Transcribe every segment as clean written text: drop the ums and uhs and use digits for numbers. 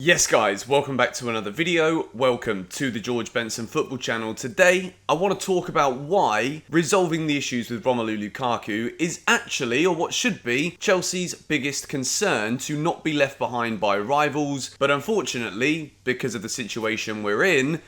Yes guys, welcome back to another video. Welcome to the George Benson Football Channel. Today, I want to talk about why resolving the issues with Romelu Lukaku is actually, or what should be, Chelsea's biggest concern to not be left behind by rivals. But unfortunately, because of the situation we're in,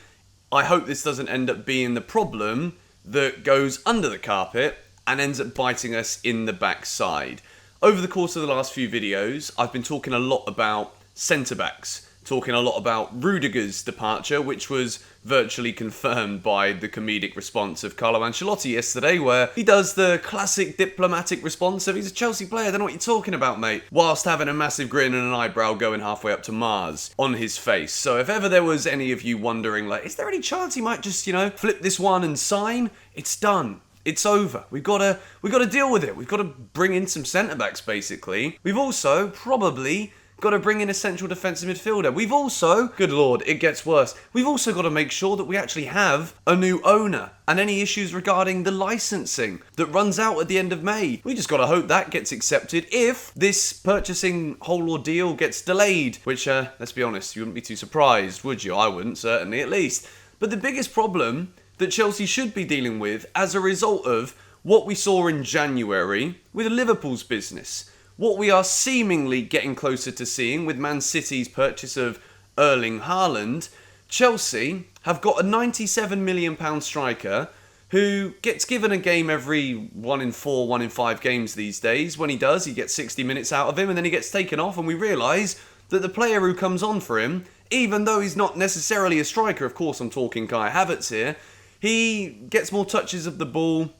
I hope this doesn't end up being the problem that goes under the carpet and ends up biting us in the backside. Over the course of the last few videos, I've been talking a lot about centre-backs, talking a lot about Rudiger's departure, which was virtually confirmed by the comedic response of Carlo Ancelotti yesterday, where he does the classic diplomatic response of, he's a Chelsea player, I don't know what you're talking about, mate, whilst having a massive grin and an eyebrow going halfway up to Mars on his face. So if ever there was any of you wondering, like, is there any chance he might just, flip this one and sign? It's done. It's over. We've got to deal with it. We've got to bring in some centre-backs, basically. We've also probably got to bring in a central defensive midfielder. We've also, good lord, it gets worse. We've also got to make sure that we actually have a new owner and any issues regarding the licensing that runs out at the end of May. We just got to hope that gets accepted if this purchasing whole ordeal gets delayed, which, let's be honest, you wouldn't be too surprised, would you? I wouldn't, certainly, at least. But the biggest problem that Chelsea should be dealing with as a result of what we saw in January with Liverpool's business, what we are seemingly getting closer to seeing with Man City's purchase of Erling Haaland, Chelsea have got a £97 million striker who gets given a game every 1 in 4, 1 in 5 games these days. When he does, he gets 60 minutes out of him and then he gets taken off, and we realise that the player who comes on for him, even though he's not necessarily a striker, of course I'm talking Kai Havertz here, he gets more touches of the ball,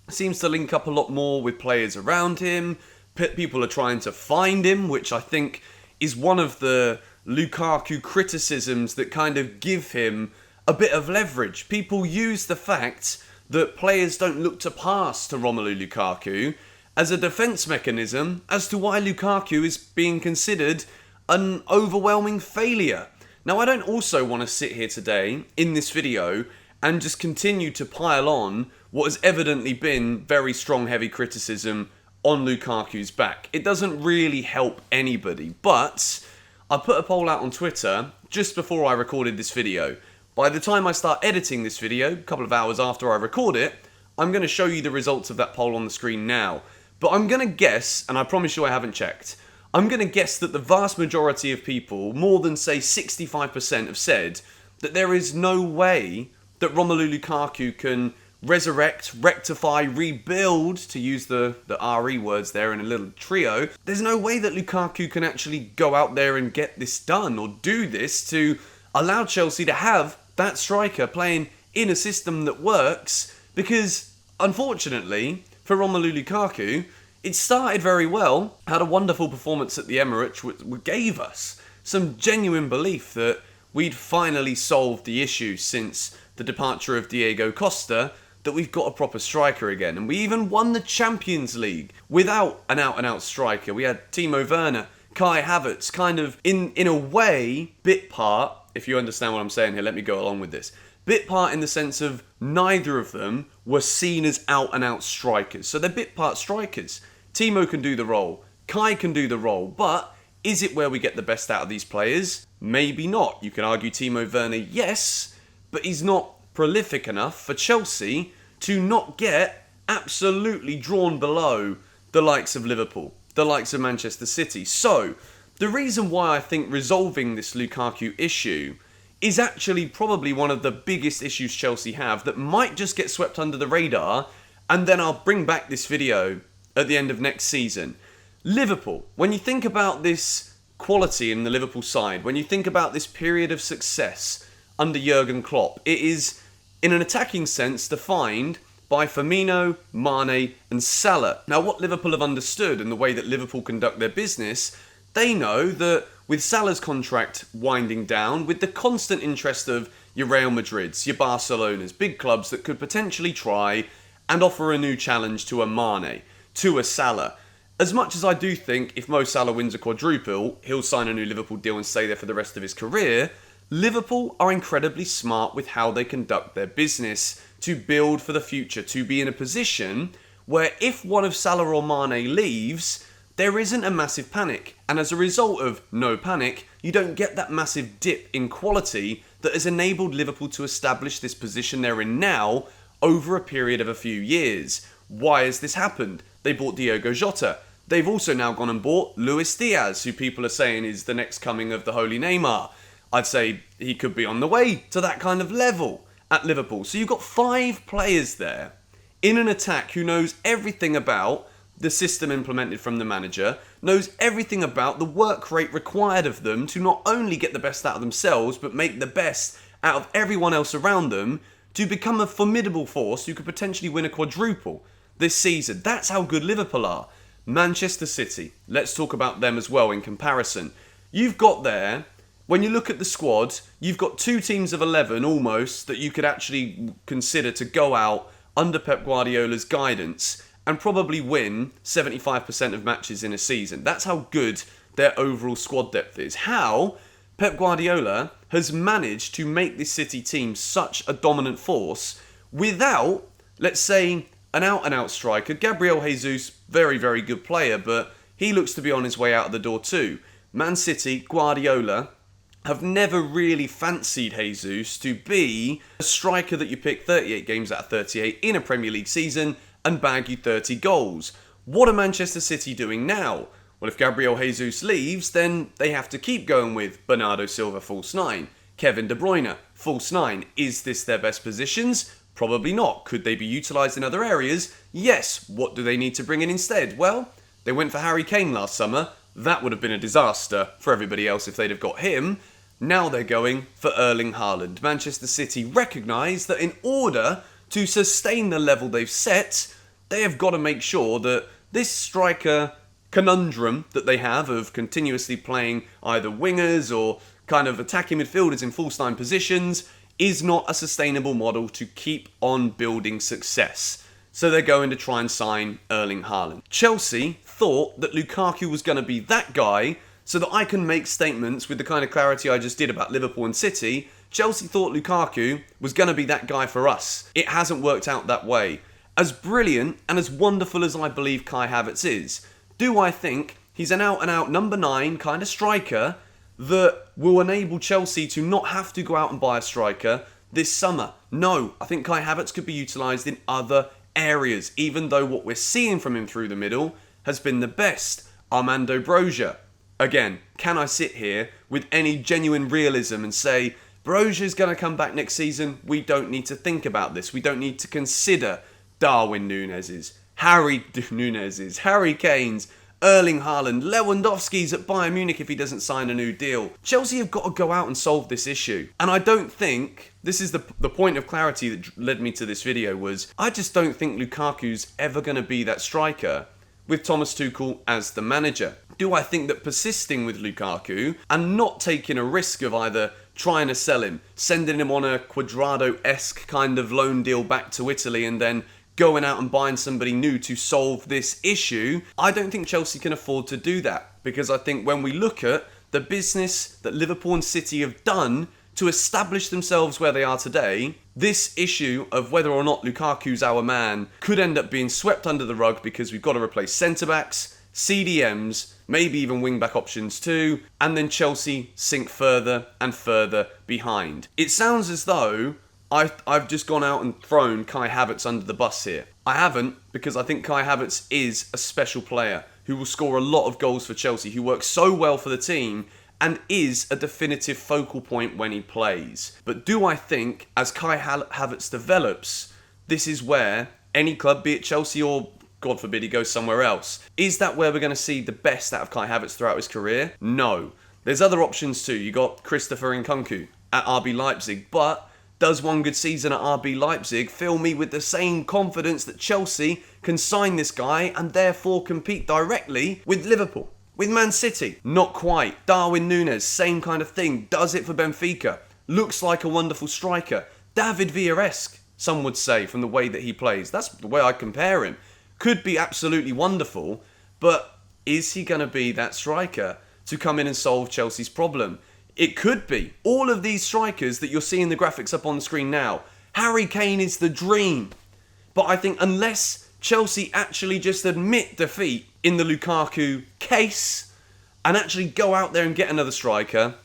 seems to link up a lot more with players around him. People are trying to find him, which I think is one of the Lukaku criticisms that kind of give him a bit of leverage. People use the fact that players don't look to pass to Romelu Lukaku as a defence mechanism as to why Lukaku is being considered an overwhelming failure. Now, I don't also want to sit here today in this video and just continue to pile on what has evidently been very strong, heavy criticism on Lukaku's back. It doesn't really help anybody, but I put a poll out on Twitter just before I recorded this video. By the time I start editing this video, a couple of hours after I record it, I'm going to show you the results of that poll on the screen now. But I'm going to guess, and I promise you I haven't checked, I'm going to guess that the vast majority of people, more than say 65%, have said that there is no way that Romelu Lukaku can resurrect, rectify, rebuild, to use the RE words there in a little trio. There's no way that Lukaku can actually go out there and get this done or do this to allow Chelsea to have that striker playing in a system that works, because unfortunately for Romelu Lukaku, it started very well, had a wonderful performance at the Emirates, which gave us some genuine belief that we'd finally solved the issue since the departure of Diego Costa, that we've got a proper striker again. And we even won the Champions League without an out-and-out striker. We had Timo Werner, Kai Havertz, kind of, in a way, bit part, if you understand what I'm saying here, let me go along with this. Bit part in the sense of neither of them were seen as out-and-out strikers. So they're bit part strikers. Timo can do the role, Kai can do the role, but is it where we get the best out of these players? Maybe not. You can argue Timo Werner, yes, but he's not prolific enough for Chelsea to not get absolutely drawn below the likes of Liverpool, the likes of Manchester City. So, the reason why I think resolving this Lukaku issue is actually probably one of the biggest issues Chelsea have that might just get swept under the radar, and then I'll bring back this video at the end of next season. Liverpool, when you think about this quality in the Liverpool side, when you think about this period of success under Jurgen Klopp, it is, in an attacking sense, defined by Firmino, Mane and Salah. Now, what Liverpool have understood and the way that Liverpool conduct their business, they know that with Salah's contract winding down, with the constant interest of your Real Madrids, your Barcelonas, big clubs that could potentially try and offer a new challenge to a Mane, to a Salah. As much as I do think if Mo Salah wins a quadruple, he'll sign a new Liverpool deal and stay there for the rest of his career, Liverpool are incredibly smart with how they conduct their business to build for the future, to be in a position where if one of Salah or Mane leaves, there isn't a massive panic. And as a result of no panic, you don't get that massive dip in quality that has enabled Liverpool to establish this position they're in now over a period of a few years. Why has this happened? They bought Diogo Jota. They've also now gone and bought Luis Diaz, who people are saying is the next coming of the holy Neymar. I'd say he could be on the way to that kind of level at Liverpool. So you've got 5 players there in an attack who knows everything about the system implemented from the manager, knows everything about the work rate required of them to not only get the best out of themselves, but make the best out of everyone else around them to become a formidable force who could potentially win a quadruple this season. That's how good Liverpool are. Manchester City, let's talk about them as well in comparison. You've got there, when you look at the squad, you've got 2 teams of 11 almost that you could actually consider to go out under Pep Guardiola's guidance and probably win 75% of matches in a season. That's how good their overall squad depth is. How Pep Guardiola has managed to make this City team such a dominant force without, let's say, an out-and-out striker. Gabriel Jesus, very, very good player, but he looks to be on his way out of the door too. Man City, Guardiola, have never really fancied Jesus to be a striker that you pick 38 games out of 38 in a Premier League season and bag you 30 goals. What are Manchester City doing now? Well, if Gabriel Jesus leaves, then they have to keep going with Bernardo Silva, false 9. Kevin De Bruyne, false 9. Is this their best positions? Probably not. Could they be utilised in other areas? Yes. What do they need to bring in instead? Well, they went for Harry Kane last summer. That would have been a disaster for everybody else if they'd have got him. Now they're going for Erling Haaland. Manchester City recognise that in order to sustain the level they've set, they have got to make sure that this striker conundrum that they have of continuously playing either wingers or kind of attacking midfielders in false 9 positions is not a sustainable model to keep on building success. So they're going to try and sign Erling Haaland. Chelsea thought that Lukaku was going to be that guy so that I can make statements with the kind of clarity I just did about Liverpool and City. Chelsea thought Lukaku was going to be that guy for us. It hasn't worked out that way. As brilliant and as wonderful as I believe Kai Havertz is, do I think he's an out-and-out number 9 kind of striker that will enable Chelsea to not have to go out and buy a striker this summer? No, I think Kai Havertz could be utilised in other areas, even though what we're seeing from him through the middle has been the best. Armando Broja. Again, can I sit here with any genuine realism and say, Broja's going to come back next season? We don't need to think about this. We don't need to consider Darwin Núñez's, Harry Kane's, Erling Haaland, Lewandowski's at Bayern Munich if he doesn't sign a new deal. Chelsea have got to go out and solve this issue. And I don't think, this is the point of clarity that led me to this video, was I just don't think Lukaku's ever going to be that striker with Thomas Tuchel as the manager. Do I think that persisting with Lukaku and not taking a risk of either trying to sell him, sending him on a Quadrado-esque kind of loan deal back to Italy and then going out and buying somebody new to solve this issue, I don't think Chelsea can afford to do that. Because I think when we look at the business that Liverpool and City have done to establish themselves where they are today, this issue of whether or not Lukaku's our man could end up being swept under the rug because we've got to replace centre-backs, CDMs, maybe even wing-back options too, and then Chelsea sink further and further behind. It sounds as though I've just gone out and thrown Kai Havertz under the bus here. I haven't, because I think Kai Havertz is a special player who will score a lot of goals for Chelsea, who works so well for the team and is a definitive focal point when he plays. But do I think, as Kai Havertz develops, this is where any club, be it Chelsea or, God forbid, he goes somewhere else, is that where we're going to see the best out of Kai Havertz throughout his career? No. There's other options too. You got Christopher Nkunku at RB Leipzig, but does one good season at RB Leipzig fill me with the same confidence that Chelsea can sign this guy and therefore compete directly with Liverpool? With Man City? Not quite. Darwin Núñez, same kind of thing. Does it for Benfica. Looks like a wonderful striker. David Villa-esque, some would say, from the way that he plays. That's the way I compare him. Could be absolutely wonderful, but is he going to be that striker to come in and solve Chelsea's problem? It could be. All of these strikers that you're seeing the graphics up on the screen now, Harry Kane is the dream. But I think unless Chelsea actually just admit defeat in the Lukaku case, and actually go out there and get another striker,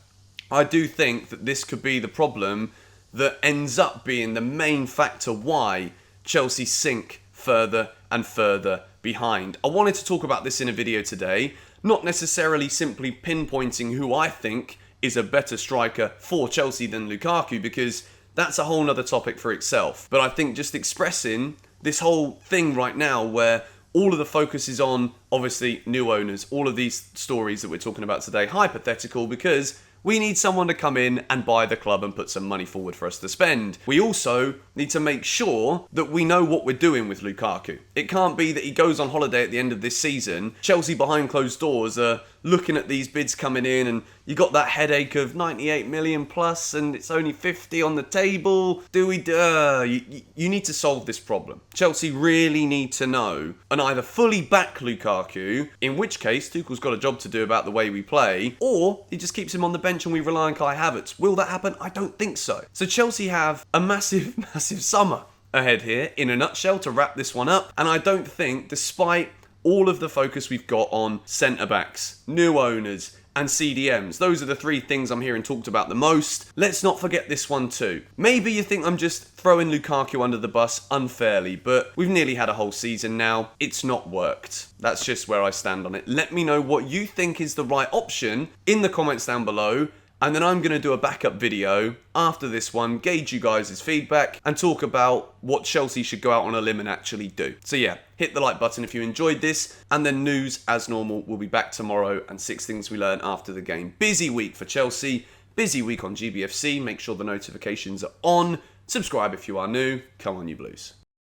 I do think that this could be the problem that ends up being the main factor why Chelsea sink further and further behind. I wanted to talk about this in a video today, not necessarily simply pinpointing who I think is a better striker for Chelsea than Lukaku, because that's a whole nother topic for itself. But I think just expressing this whole thing right now where all of the focus is on, obviously, new owners, all of these stories that we're talking about today, hypothetical, because we need someone to come in and buy the club and put some money forward for us to spend. We also need to make sure that we know what we're doing with Lukaku. It can't be that he goes on holiday at the end of this season. Chelsea behind closed doors are looking at these bids coming in, and you got that headache of 98 million plus and it's only 50 on the table. You need to solve this problem. Chelsea really need to know and either fully back Lukaku, in which case Tuchel's got a job to do about the way we play, or he just keeps him on the bench and we rely on Kai Havertz. Will that happen? I don't think so. So Chelsea have a massive summer ahead here, in a nutshell, to wrap this one up. And I don't think, despite all of the focus we've got on centre-backs, new owners, and CDMs, those are the three things I'm hearing talked about the most, let's not forget this one too. Maybe you think I'm just throwing Lukaku under the bus unfairly, but we've nearly had a whole season now. It's not worked. That's just where I stand on it. Let me know what you think is the right option in the comments down below, and then I'm going to do a backup video after this one, gauge you guys' feedback, and talk about what Chelsea should go out on a limb and actually do. So yeah, hit the like button if you enjoyed this, and then news as normal. We'll be back tomorrow, and 6 things we learned after the game. Busy week for Chelsea, busy week on GBFC. Make sure the notifications are on. Subscribe if you are new. Come on, you Blues.